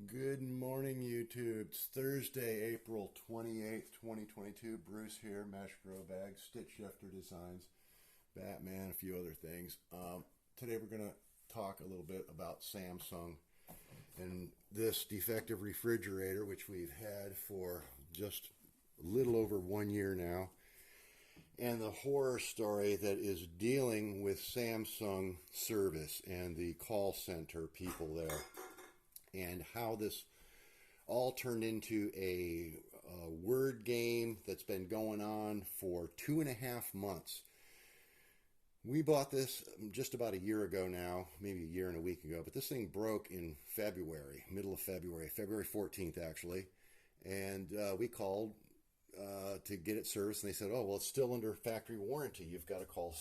Good morning, YouTube. It's Thursday, April 28th, 2022. Bruce here, Mesh Grow Bag, Stitch Shifter Designs, Batman, a few other things. Today we're going to talk a little bit about Samsung and this defective refrigerator, which we've had for just a little over 1 year now, and the horror story that is dealing with Samsung service and the call center people there, and how this all turned into a word game that's been going on for 2.5 months. We bought this just about a year ago now, maybe a year and a week ago, but this thing broke in February, middle of February, February 14th actually, and we called to get it serviced, and they said, oh, well, it's still under factory warranty. You've got to call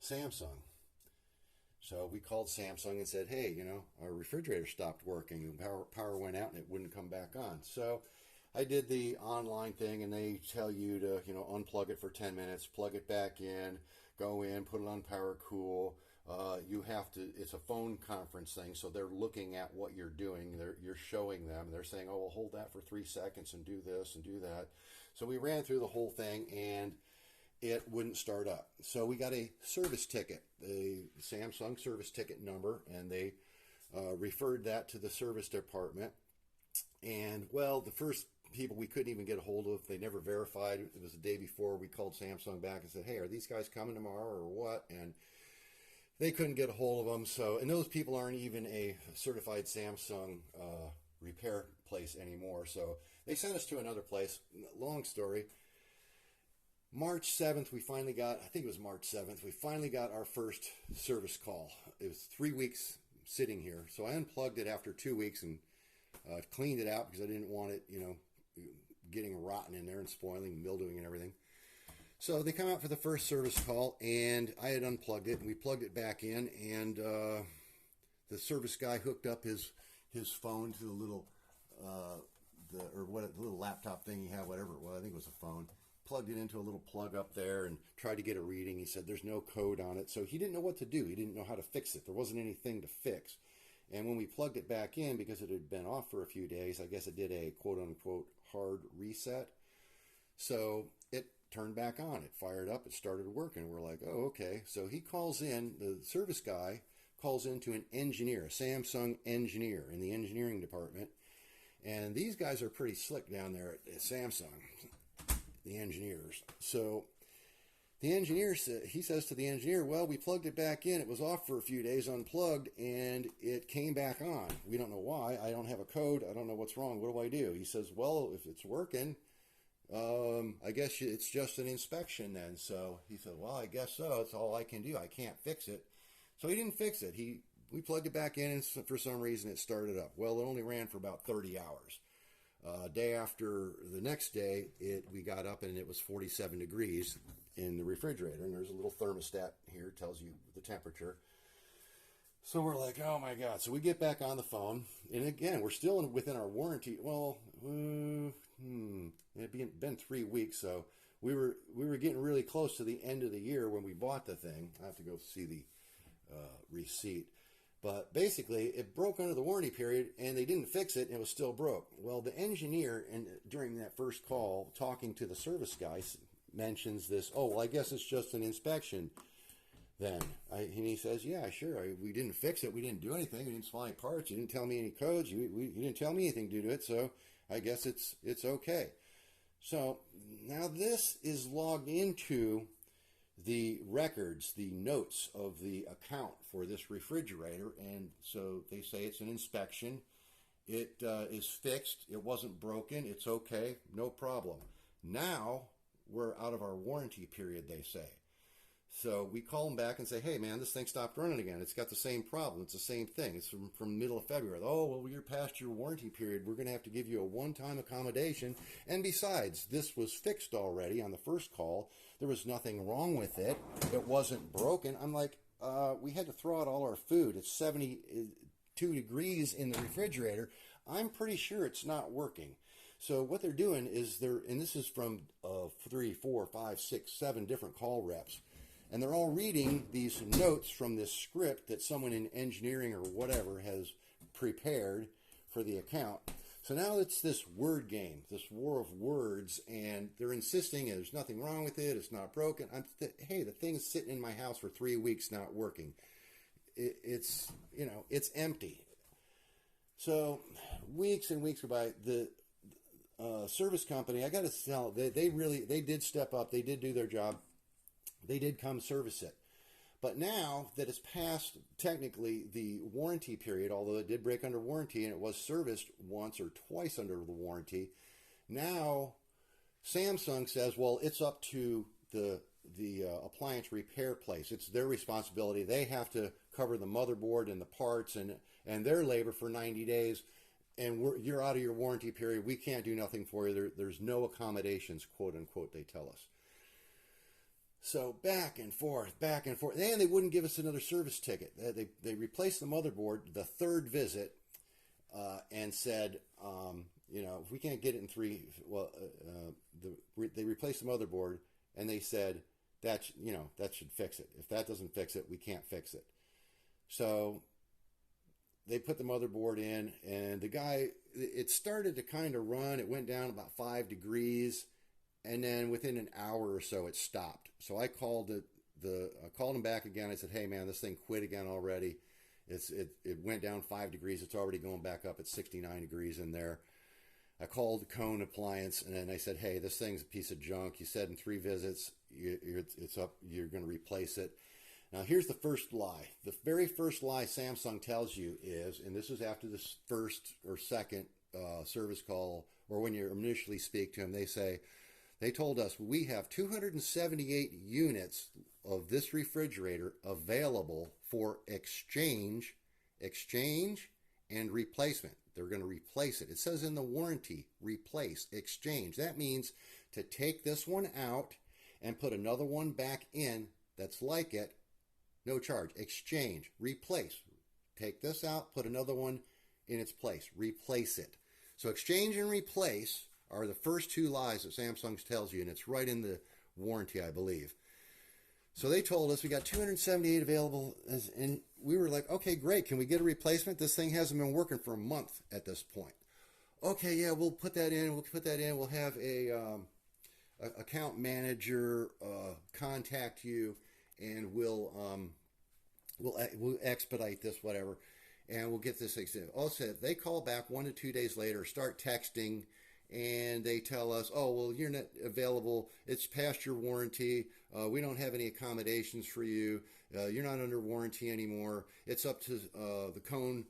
Samsung. So we called Samsung and said, hey, our refrigerator stopped working. Power went out and it wouldn't come back on. So I did the online thing, and they tell you to, unplug it for 10 minutes, plug it back in, go in, put it on power cool. You have to, it's a phone conference thing, so they're looking at what you're doing. You're showing them. They're saying, oh, well, hold that for 3 seconds and do this and do that. So we ran through the whole thing, and it wouldn't start up. So we got a service ticket, the Samsung service ticket number, and they referred that to the service department. And, well, the first people we couldn't even get a hold of, they never verified. It was the day before. We called Samsung back and said, hey, are these guys coming tomorrow or what? And they couldn't get a hold of them. So, and those people aren't even a certified Samsung repair place anymore. So they sent us to another place. Long story. March 7th, we finally got, I think it was March 7th, we finally got our first service call. It was 3 weeks sitting here. So I unplugged it after 2 weeks and cleaned it out because I didn't want it, getting rotten in there and spoiling, mildewing and everything. So they come out for the first service call, and I had unplugged it, and we plugged it back in, and the service guy hooked up his phone to the little, the little laptop thing he had, whatever it was. I think it was a phone. Plugged it into a little plug up there and tried to get a reading. He said there's no code on it, so he didn't know what to do. He didn't know how to fix it. There wasn't anything to fix. And when we plugged it back in, because it had been off for a few days, I guess it did a quote-unquote hard reset. So it turned back on. It fired up. It started working. We're like, oh, okay. So he calls in, the service guy calls into an engineer, a Samsung engineer in the engineering department. And these guys are pretty slick down there at Samsung, the engineers. So the engineer, he says to the engineer, well, we plugged it back in. It was off for a few days, unplugged, and it came back on. We don't know why. I don't have a code. I don't know what's wrong. What do I do? He says, well, if it's working, I guess it's just an inspection then. So he said, well, I guess so. That's all I can do. I can't fix it. So he didn't fix it. We plugged it back in, and for some reason it started up. Well, it only ran for about 30 hours. Day after the next day, we got up and it was 47 degrees in the refrigerator, and there's a little thermostat here, tells you the temperature. So we're like, oh my God. So we get back on the phone, and again, we're still within our warranty. Well, it had been 3 weeks, so we were getting really close to the end of the year when we bought the thing. I have to go see the receipt. But basically, it broke under the warranty period, and they didn't fix it, and it was still broke. Well, the engineer, during that first call, talking to the service guy, mentions this, oh, well, I guess it's just an inspection then. And he says, yeah, sure, we didn't fix it. We didn't do anything. We didn't supply any parts. You didn't tell me any codes. You didn't tell me anything to do it, so I guess it's okay. So now this is logged into the records, the notes of the account for this refrigerator, and so they say it's an inspection. It is fixed. It wasn't broken. It's okay. No problem. Now we're out of our warranty period, they say. So we call them back and say, hey, man, this thing stopped running again. It's got the same problem. It's the same thing. It's from middle of February. Oh, well, you're past your warranty period. We're going to have to give you a one-time accommodation. And besides, this was fixed already on the first call. There was nothing wrong with it. It wasn't broken. I'm like, we had to throw out all our food. It's 72 degrees in the refrigerator. I'm pretty sure it's not working. So what they're doing is and this is from 3, 4, 5, 6, 7 different call reps. And they're all reading these notes from this script that someone in engineering or whatever has prepared for the account. So now it's this word game, this war of words, and they're insisting there's nothing wrong with it, it's not broken. Hey, the thing's sitting in my house for 3 weeks not working. It's empty. So weeks and weeks go by. The service company, I got to tell, they did step up. They did do their job. They did come service it. But now that it's past technically the warranty period, although it did break under warranty and it was serviced once or twice under the warranty, now Samsung says, well, it's up to the appliance repair place. It's their responsibility. They have to cover the motherboard and the parts and their labor for 90 days. And you're out of your warranty period. We can't do nothing for you. There's no accommodations, quote unquote, they tell us. So back and forth, and they wouldn't give us another service ticket. They replaced the motherboard the third visit, and said, if we can't get it in they replaced the motherboard, and they said that should fix it. If that doesn't fix it, we can't fix it. So they put the motherboard in, and it started to kind of run. It went down about 5 degrees. And then within an hour or so, it stopped. So I called I called him back again. I said, "Hey man, this thing quit again already. It went down 5 degrees. It's already going back up at 69 degrees in there." I called Cone Appliance, and then I said, "Hey, this thing's a piece of junk. You said in 3 visits it's up. You're going to replace it." Now here's the first lie. The very first lie Samsung tells you is, and this is after the first or second service call, or when you initially speak to them, they told us we have 278 units of this refrigerator available for exchange, and replacement. They're going to replace it. It says in the warranty, replace, exchange. That means to take this one out and put another one back in that's like it, no charge. Exchange, replace. Take this out, put another one in its place, replace it. So exchange and replace are the first 2 lies that Samsung tells you, and it's right in the warranty, I believe. So they told us we got 278 available, and we were like, okay, great. Can we get a replacement? This thing hasn't been working for a month at this point. Okay, yeah, we'll put that in. We'll have a account manager contact you, and we'll expedite this, whatever, and we'll get this thing. Also, they call back 1 to 2 days later, start texting, and they tell us, oh, well, you're not available. It's past your warranty. We don't have any accommodations for you. You're not under warranty anymore. It's up to the Cone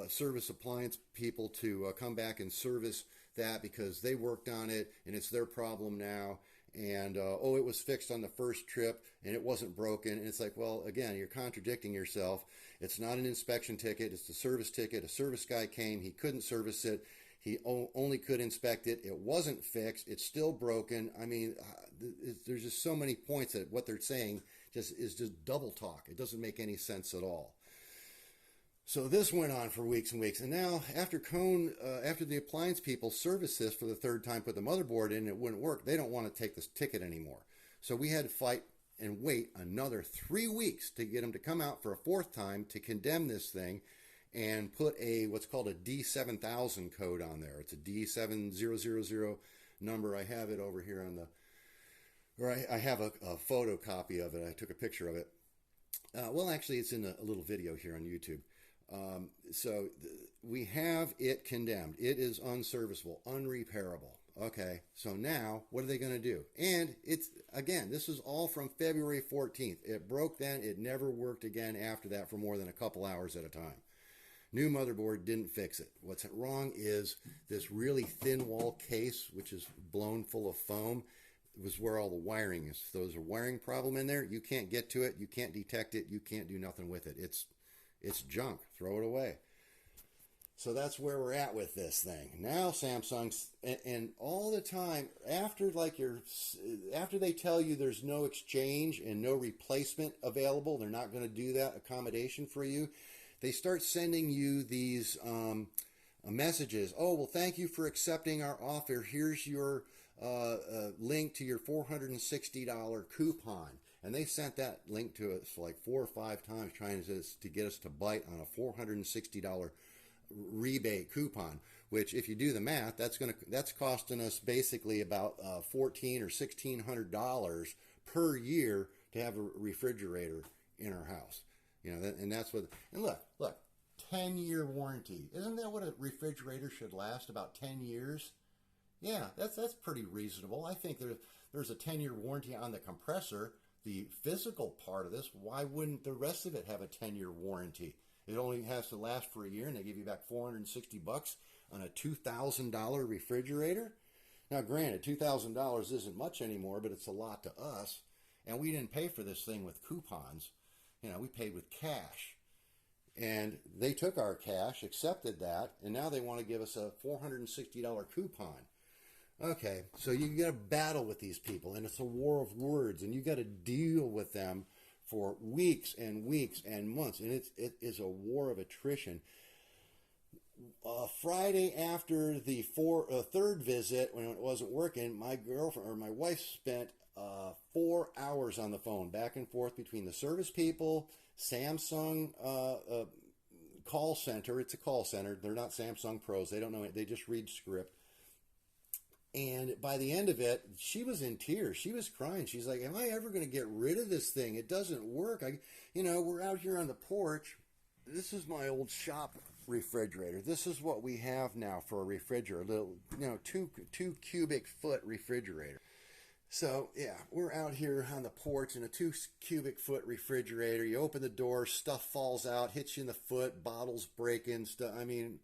service appliance people to come back and service that because they worked on it, and it's their problem now. And, it was fixed on the first trip, and it wasn't broken. And it's like, well, again, you're contradicting yourself. It's not an inspection ticket. It's a service ticket. A service guy came. He couldn't service it. He only could inspect it. It wasn't fixed. It's still broken. I mean, there's just so many points that what they're saying is just double talk. It doesn't make any sense at all. So this went on for weeks and weeks. And now after the appliance people serviced this for the 3rd time, put the motherboard in, it wouldn't work. They don't want to take this ticket anymore. So we had to fight and wait another 3 weeks to get them to come out for a 4th time to condemn this thing and put what's called a D7000 code on there. It's a D7000 number. I have it over here I have a photocopy of it. I took a picture of it. Actually, it's in a little video here on YouTube. So we have it condemned. It is unserviceable, unrepairable. Okay, so now what are they going to do? And this is all from February 14th. It broke then. It never worked again after that for more than a couple hours at a time. New motherboard didn't fix it. What's wrong is this really thin wall case, which is blown full of foam, was where all the wiring is. So there's a wiring problem in there. You can't get to it. You can't detect it. You can't do nothing with it. It's junk. Throw it away. So that's where we're at with this thing. Now Samsung's, and all the time, after they tell you there's no exchange and no replacement available, they're not going to do that accommodation for you, they start sending you these messages. Oh, well, thank you for accepting our offer. Here's your link to your $460 coupon. And they sent that link to us like 4 or 5 times trying to get us to bite on a $460 rebate coupon, which if you do the math, that's costing us basically about $1,400 or $1,600 per year to have a refrigerator in our house. And that's what. And look, 10-year warranty. Isn't that what a refrigerator should last? About 10 years. Yeah, that's pretty reasonable. I think there's a 10-year warranty on the compressor, the physical part of this. Why wouldn't the rest of it have a 10-year warranty? It only has to last for a year, and they give you back $460 on a $2,000 refrigerator. Now, granted, $2,000 isn't much anymore, but it's a lot to us. And we didn't pay for this thing with coupons. We paid with cash. And they took our cash, accepted that, and now they want to give us a $460 coupon. Okay, so you got to battle with these people, and it's a war of words, and you got to deal with them for weeks and weeks and months, and it is a war of attrition. Friday after the third visit, when it wasn't working, my girlfriend or my wife spent 4 hours on the phone, back and forth between the service people, Samsung call center. It's a call center. They're not Samsung pros. They don't know it. They just read script. And by the end of it, she was in tears. She was crying. She's like, "Am I ever going to get rid of this thing? It doesn't work. We're out here on the porch. This is my old shop refrigerator. This is what we have now for a refrigerator, a little, two cubic foot refrigerator." So yeah, we're out here on the porch in a 2 cubic foot refrigerator. You open the door, stuff falls out, hits you in the foot, bottles breaking, stuff. I mean,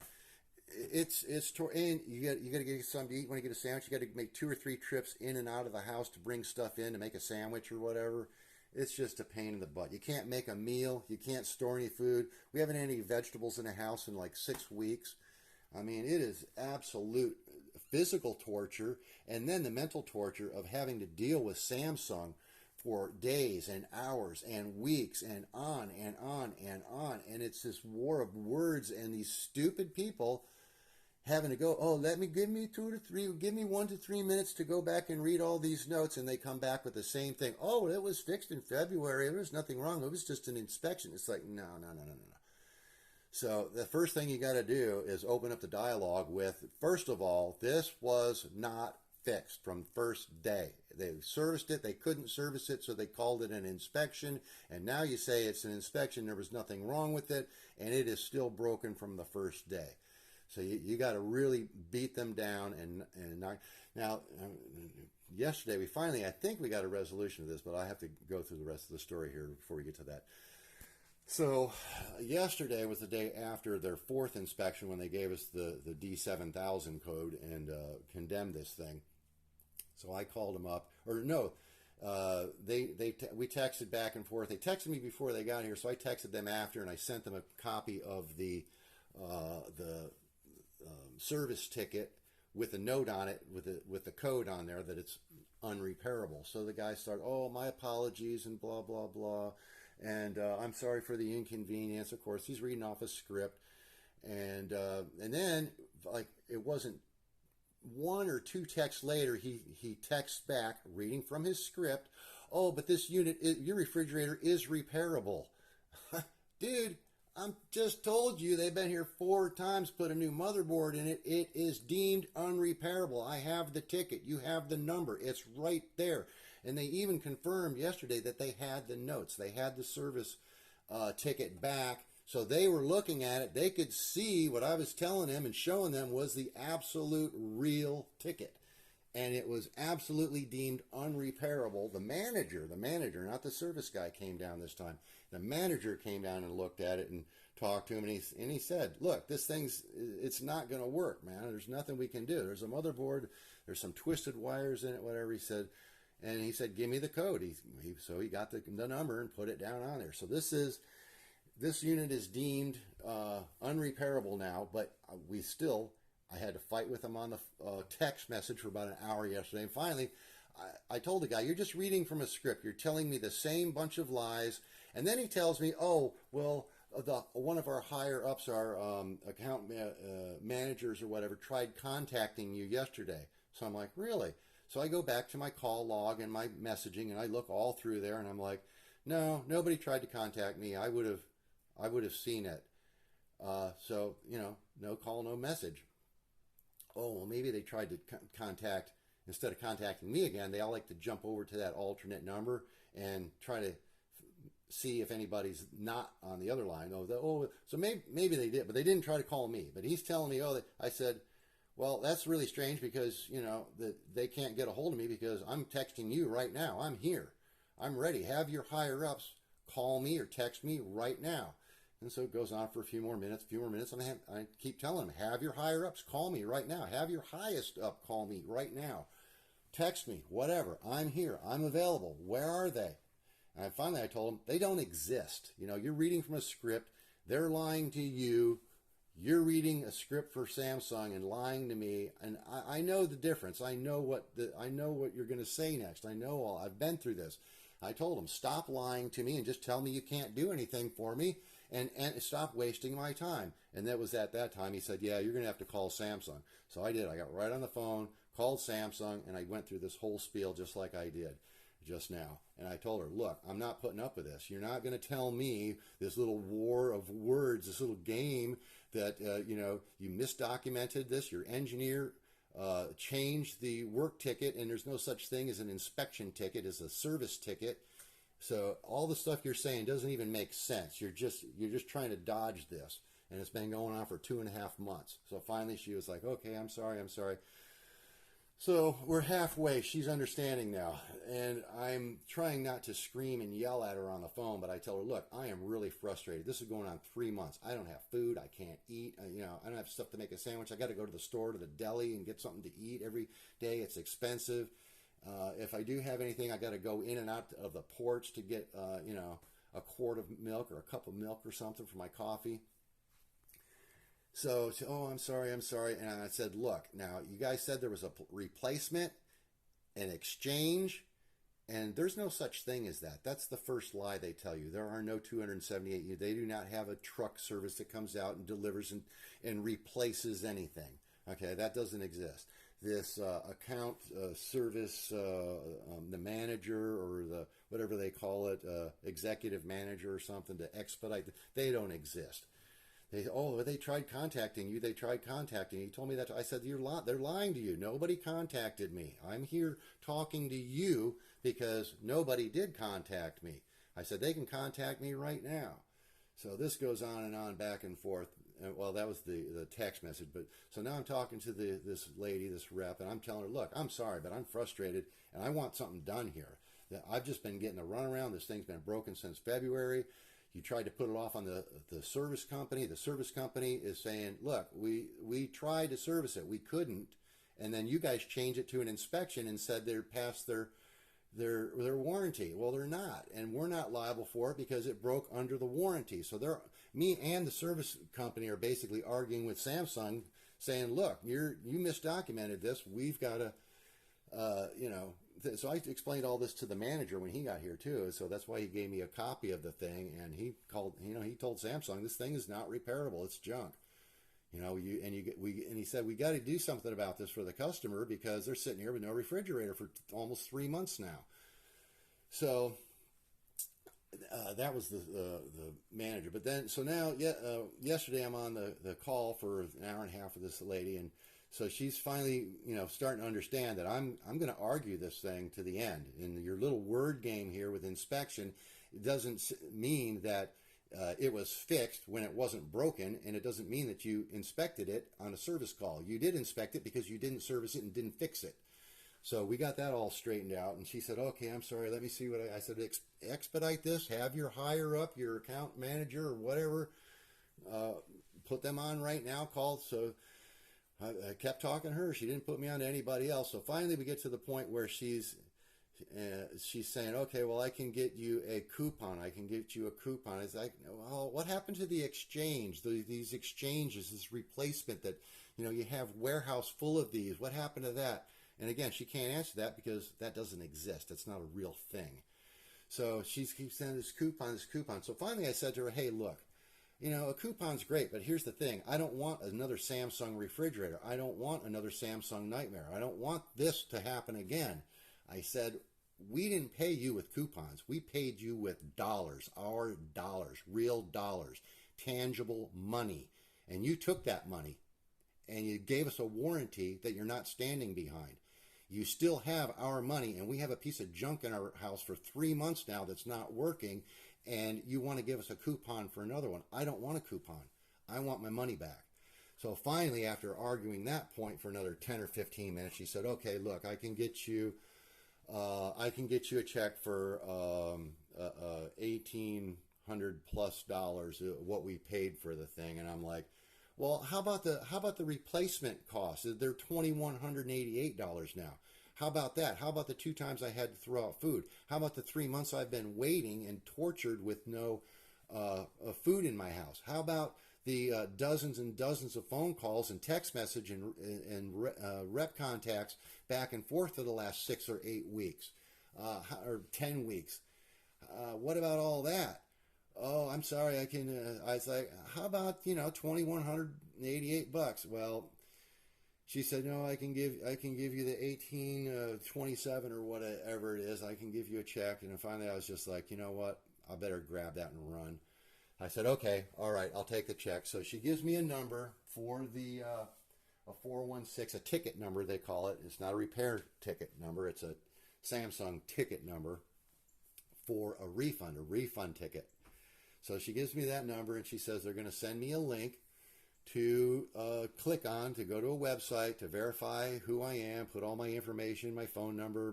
and you got to get something to eat. When you get a sandwich, you got to make 2 or 3 trips in and out of the house to bring stuff in to make a sandwich or whatever. It's just a pain in the butt. You can't make a meal. You can't store any food. We haven't had any vegetables in the house in like 6 weeks. I mean, it is absolute physical torture, and then the mental torture of having to deal with Samsung for days and hours and weeks and on and on and on. And it's this war of words and these stupid people having to go, give me 1 to 3 minutes to go back and read all these notes, and they come back with the same thing. "Oh, it was fixed in February. There was nothing wrong. It was just an inspection." It's like, no. So the first thing you got to do is open up the dialogue with, first of all, this was not fixed from first day. They serviced it. They couldn't service it, so they called it an inspection. And now you say it's an inspection. There was nothing wrong with it, and it is still broken from the first day. So you got to really beat them down and knock. Now, yesterday I think we got a resolution to this, but I have to go through the rest of the story here before we get to that. So yesterday was the day after their 4th inspection when they gave us the D7000 code and condemned this thing. So I called them up, or no, we texted back and forth. They texted me before they got here, so I texted them after, and I sent them a copy of the service ticket with a note on it, with the code on there that it's unrepairable. So the guy started, "Oh, my apologies," and blah blah blah, and I'm sorry for the inconvenience. Of course, he's reading off a script, and then like it wasn't 1 or 2 texts later, he texts back, reading from his script, "Oh, but this your refrigerator is repairable." Dude, I'm just told you they've been here 4 times, put a new motherboard in it. It is deemed unrepairable. I have the ticket. You have the number. It's right there. And they even confirmed yesterday that they had the notes. They had the service ticket back. So they were looking at it. They could see what I was telling them and showing them was the absolute real ticket. And it was absolutely deemed unrepairable. The manager, not the service guy, came down this time. The manager came down and looked at it and talked to him, and he said, "Look, this it's not going to work, man. There's nothing we can do. There's a motherboard. There's some twisted wires in it, whatever." He said, and he said, "Give me the code." So he got the number and put it down on there. So this unit is deemed unrepairable now, but I had to fight with him on the text message for about an hour yesterday. And finally, I told the guy, "You're just reading from a script. You're telling me the same bunch of lies." And then he tells me, "Oh, well, one of our higher ups, our account managers or whatever, tried contacting you yesterday." So I'm like, "Really?" So I go back to my call log and my messaging, and I look all through there, and I'm like, "No, nobody tried to contact me. I would have seen it." So no call, no message. Oh, well, maybe they tried to contact, instead of contacting me again, they all like to jump over to that alternate number and try to see if anybody's not on the other line. So maybe they did, but they didn't try to call me. But he's telling me, I said, well, that's really strange because, that they can't get a hold of me because I'm texting you right now. I'm here. I'm ready. Have your higher ups call me or text me right now. And so it goes on for a few more minutes. And I keep telling them, have your higher ups call me right now. Have your highest up call me right now. Text me, whatever. I'm here. I'm available. Where are they? And finally I told them, they don't exist. You're reading from a script. They're lying to you. You're reading a script for Samsung and lying to me. And I know the difference. I know what you're going to say next. I've been through this. I told them, stop lying to me and just tell me you can't do anything for me and stop wasting my time. And that was at that time he said, yeah, you're going to have to call Samsung. So I did. I got right on the phone, called Samsung, and I went through this whole spiel just like I did just now. And I told her, look, I'm not putting up with this. You're not going to tell me this little war of words, this little game that, you misdocumented this. Your engineer changed the work ticket, and there's no such thing as an inspection ticket, as a service ticket. So all the stuff you're saying doesn't even make sense. You're just trying to dodge this, and it's been going on for 2.5 months. So finally she was like, okay, I'm sorry. So we're halfway. She's understanding now, and I'm trying not to scream and yell at her on the phone, but I tell her, look, I am really frustrated. This is going on 3 months. I don't have food. I can't eat. I don't have stuff to make a sandwich. I got to go to the store, to the deli, and get something to eat every day. It's expensive. If I do have anything, I got to go in and out of the porch to get, a quart of milk or a cup of milk or something for my coffee. So, I'm sorry. And I said, look, now you guys said there was a replacement, an exchange, and there's no such thing as that. That's the first lie they tell you. There are no 278. They do not have a truck service that comes out and delivers and replaces anything. Okay, that doesn't exist. This account service, the manager or the whatever they call it, executive manager or something to expedite, they don't exist. They tried contacting you. He told me that. I said, they're lying to you. Nobody contacted me. I'm here talking to you because nobody did contact me. I said, they can contact me right now. So this goes on and on, back and forth. Well, that was the text message. But so now I'm talking to this lady, this rep, and I'm telling her, look, I'm sorry, but I'm frustrated, and I want something done here. I've just been getting a runaround. This thing's been broken since February. You tried to put it off on the service company. The service company is saying, look, we tried to service it. We couldn't. And then you guys changed it to an inspection and said they're past their warranty. Well, they're not. And we're not liable for it because it broke under the warranty. So me and the service company are basically arguing with Samsung saying, look, you misdocumented this. We've got to, so I explained all this to the manager when he got here too. So that's why he gave me a copy of the thing, and he told Samsung, this thing is not repairable. It's junk. And he said, we got to do something about this for the customer because they're sitting here with no refrigerator for almost 3 months now. So that was the manager. But then, so now, yesterday I'm on the call for an hour and a half with this lady, and so she's finally, starting to understand that I'm going to argue this thing to the end. And your little word game here with inspection, it doesn't mean that it was fixed when it wasn't broken, and it doesn't mean that you inspected it on a service call. You did inspect it because you didn't service it and didn't fix it. So we got that all straightened out, and she said, okay, I'm sorry, let me see what I said, expedite this, have your higher up, your account manager or whatever, put them on right now, call. So I kept talking to her. She didn't put me on to anybody else. So finally we get to the point where she's saying, okay, well, I can get you a coupon. It's like, well, what happened to the exchange? These exchanges, this replacement that, you have warehouse full of these. What happened to that? And again, she can't answer that because that doesn't exist. It's not a real thing. So she keeps saying this coupon. So finally I said to her, hey, look, a coupon's great, but here's the thing. I don't want another Samsung refrigerator. I don't want another Samsung nightmare. I don't want this to happen again. I said, we didn't pay you with coupons. We paid you with dollars, our dollars, real dollars, tangible money. and you took that money and you gave us a warranty that you're not standing behind. You still have our money, and we have a piece of junk in our house for 3 months now that's not working, and you want to give us a coupon for another one. I don't want a coupon. I want my money back. So finally, after arguing that point for another 10 or 15 minutes, she said, okay, look, I can get you a check for $1,800+ what we paid for the thing. And I'm like, well, how about the replacement cost? They're $2,188 now. How about that? How about the 2 times I had to throw out food? How about the 3 months I've been waiting and tortured with no food in my house? How about the dozens and dozens of phone calls and text message and rep contacts back and forth for the last 6 or 8 weeks, or 10 weeks? What about all that? Oh, I'm sorry. I was like, how about, $2,188? Well, she said, no, I can give you the 1827 or whatever it is. I can give you a check. And then finally I was just like, you know what? I better grab that and run. I said, okay, all right, I'll take the check. So she gives me a number for the a 416, a ticket number they call it. It's not a repair ticket number. It's a Samsung ticket number for a refund ticket. So she gives me that number, and she says they're going to send me a link to click on to go to a website to verify who I am, put all my information, my phone number,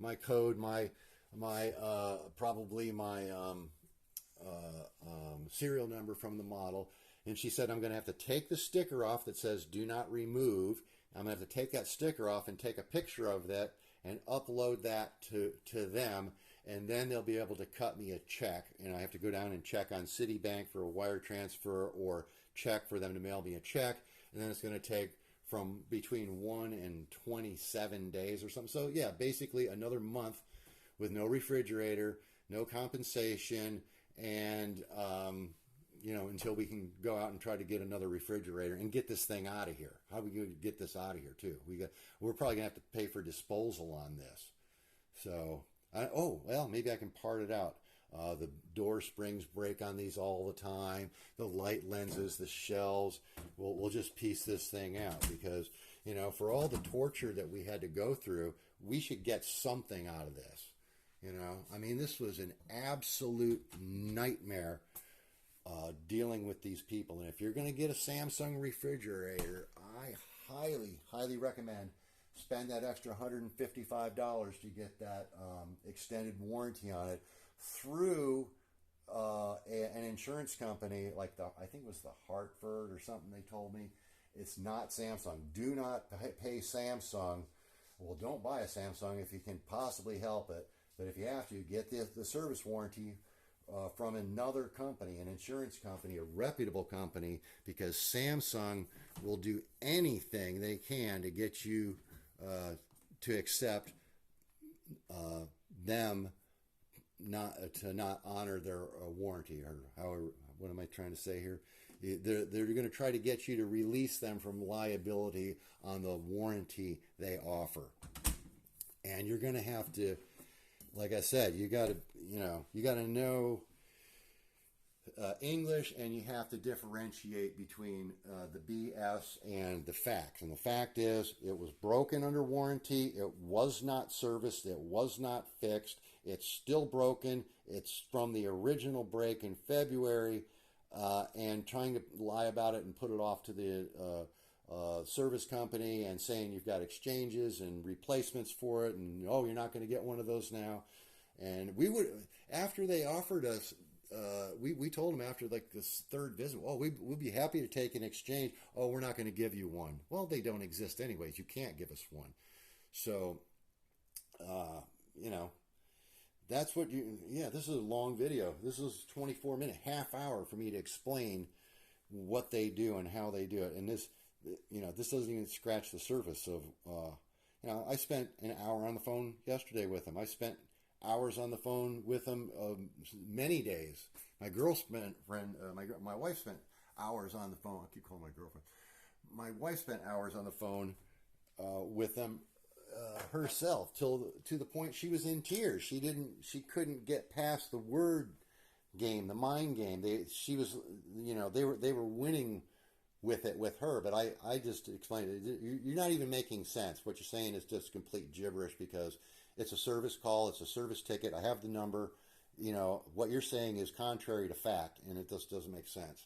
my code, my serial number from the model. And she said I'm going to have to take the sticker off that says do not remove. I'm going to have to take that sticker off and take a picture of that and upload that to them, and then they'll be able to cut me a check. And I have to go down and check on Citibank for a wire transfer, or check for them to mail me a check. And then it's going to take from between 1 and 27 days or something. So yeah, basically another month with no refrigerator, no compensation, and until we can go out and try to get another refrigerator and get this thing out of here. How are we going to get this out of here too? We're probably gonna have to pay for disposal on this. So maybe I can part it out. The door springs break on these all the time. The light lenses, the shelves. We'll just piece this thing out, because for all the torture that we had to go through, we should get something out of this. This was an absolute nightmare dealing with these people. And if you're going to get a Samsung refrigerator, I highly, highly recommend spend that extra $155 to get that extended warranty on it through an insurance company like I think it was the Hartford or something they told me. It's not Samsung. Do not pay Samsung. Well, don't buy a Samsung if you can possibly help it. But if you have to, get the service warranty from another company, an insurance company, a reputable company, because Samsung will do anything they can to get you to accept them not honor their warranty, or however. What am I trying to say here? They're going to try to get you to release them from liability on the warranty they offer, and you're going to have to. Like I said, you got to know English, and you have to differentiate between the BS and the facts. And the fact is, it was broken under warranty. It was not serviced. It was not fixed. It's still broken. It's from the original break in February, and trying to lie about it and put it off to the service company and saying you've got exchanges and replacements for it, and you're not going to get one of those now. And we would, after they offered us, we told them after like this third visit, we'll be happy to take an exchange. Oh, we're not going to give you one. Well, they don't exist anyways. You can't give us one. So that's what this is a long video. This is 24-minute, half hour for me to explain what they do and how they do it. And this doesn't even scratch the surface of, I spent an hour on the phone yesterday with them. I spent hours on the phone with them many days. My my wife spent hours on the phone. I keep calling my girlfriend. My wife spent hours on the phone with them herself to the point she was in tears. She couldn't get past the word game, the mind game. They were winning with her. But I just explained it. You're not even making sense. What you're saying is just complete gibberish because it's a service call, it's a service ticket. I have the number. You know, what you're saying is contrary to fact, and it just doesn't make sense.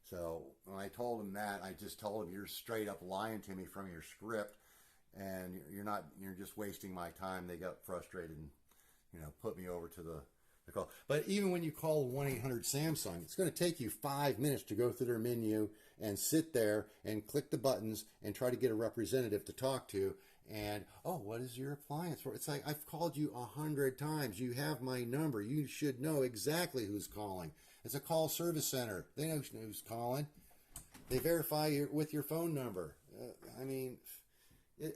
So when I told him that, I just told him you're straight up lying to me from your script, and you're just wasting my time. They got frustrated and put me over to the call. But even when you call 1-800 Samsung, it's going to take you 5 minutes to go through their menu and sit there and click the buttons and try to get a representative to talk to. And, oh, what is your appliance for? It's like, I've called you 100 times. You have my number. You should know exactly who's calling. It's a call service center. They know who's calling. They verify with your phone number.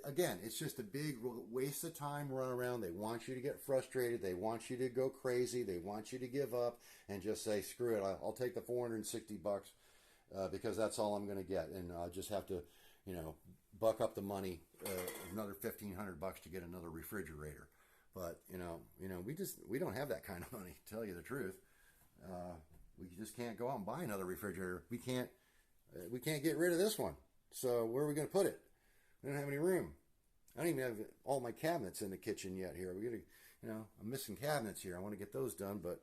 Again, it's just a big waste of time run around. They want you to get frustrated. They want you to go crazy. They want you to give up and just say, screw it. I'll take the $460 because that's all I'm going to get. And I'll just have to, buck up the money, another $1,500 to get another refrigerator. But, we don't have that kind of money, to tell you the truth. We just can't go out and buy another refrigerator. We can't get rid of this one. So where are we going to put it? We don't have any room. I don't even have all my cabinets in the kitchen yet here. We gotta, I'm missing cabinets here. I want to get those done, but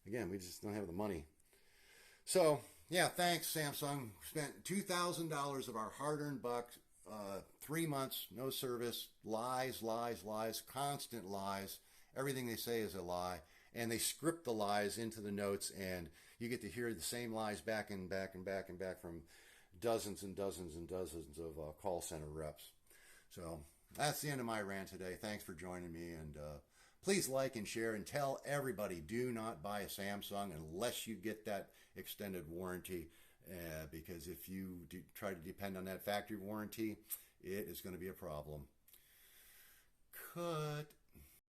again, we just don't have the money. So yeah, thanks Samsung. Spent $2,000 of our hard-earned bucks. 3 months, no service, lies, constant lies. Everything they say is a lie, and they script the lies into the notes, and you get to hear the same lies back and back from dozens and dozens and dozens of call center reps. So that's the end of my rant today. Thanks for joining me, and please like and share and tell everybody, do not buy a Samsung unless you get that extended warranty, because if you try to depend on that factory warranty, it is going to be a problem.